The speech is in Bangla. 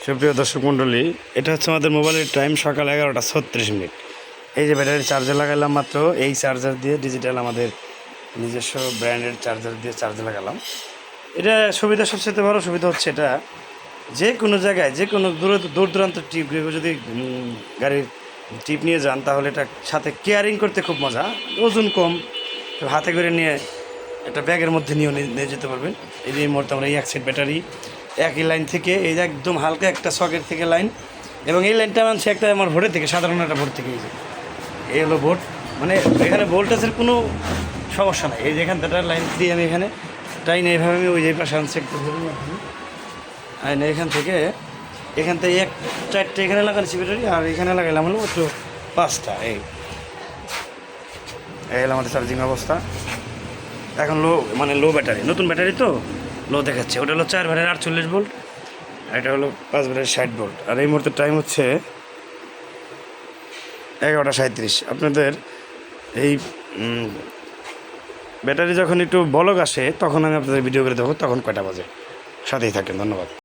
সুপ্রিয় দর্শক মণ্ডলী, এটা হচ্ছে আমাদের মোবাইলের টাইম সকাল 11:36। এই যে ব্যাটারি চার্জে লাগালাম মাত্র, এই চার্জার দিয়ে ডিজিটাল আমাদের নিজস্ব ব্র্যান্ডের চার্জার দিয়ে চার্জে লাগালাম। এটা সুবিধা, সবচেয়ে বড় সুবিধা হচ্ছে এটা যে কোনো জায়গায়, যে কোনো দূর দূরান্ত ট্রিপ যদি গাড়ির ট্রিপ নিয়ে যান, তাহলে এটা সাথে কেয়ারিং করতে খুব মজা। ওজন কম, হাতে করে নিয়ে একটা ব্যাগের মধ্যে নিয়ে যেতে পারবেন। এই মুহূর্তে আমরা এই এক সেট ব্যাটারি একই লাইন থেকে, এই যে একদম হালকা একটা সকেট থেকে লাইন, এবং এই লাইনটা মানছে একটা আমার ভোটের থেকে, সাধারণ একটা ভোট থেকে। এই হলো ভোট, মানে এখানে ভোল্টেজের কোনো সমস্যা নাই। এই যে এখান থেকে লাইন দিয়ে আমি এখানে টাইন এইভাবে আমি ওই যে পাশে আনসেট করে ধরুন আপনি এখান থেকে এক চারটে এখানে লাগাচ্ছি ব্যাটারি, আর এখানে লাগাইলাম হলো একটু 5টা। এই হলো আমাদের চার্জিং অবস্থা। এখন লো ব্যাটারি, নতুন ব্যাটারি তো লো দেখাচ্ছে। ওটা হলো 4 ভোল্টের 48 ভোল্ট, এটা হলো 5 ভোল্টের 60 ভোল্ট। আর এই মুহূর্তে টাইম হচ্ছে 11:37। আপনাদের এই ব্যাটারি যখন একটু বলক আসে, তখন আমি আপনাদের ভিডিও করে দেবো তখন কয়টা বাজে। সাথেই থাকেন, ধন্যবাদ।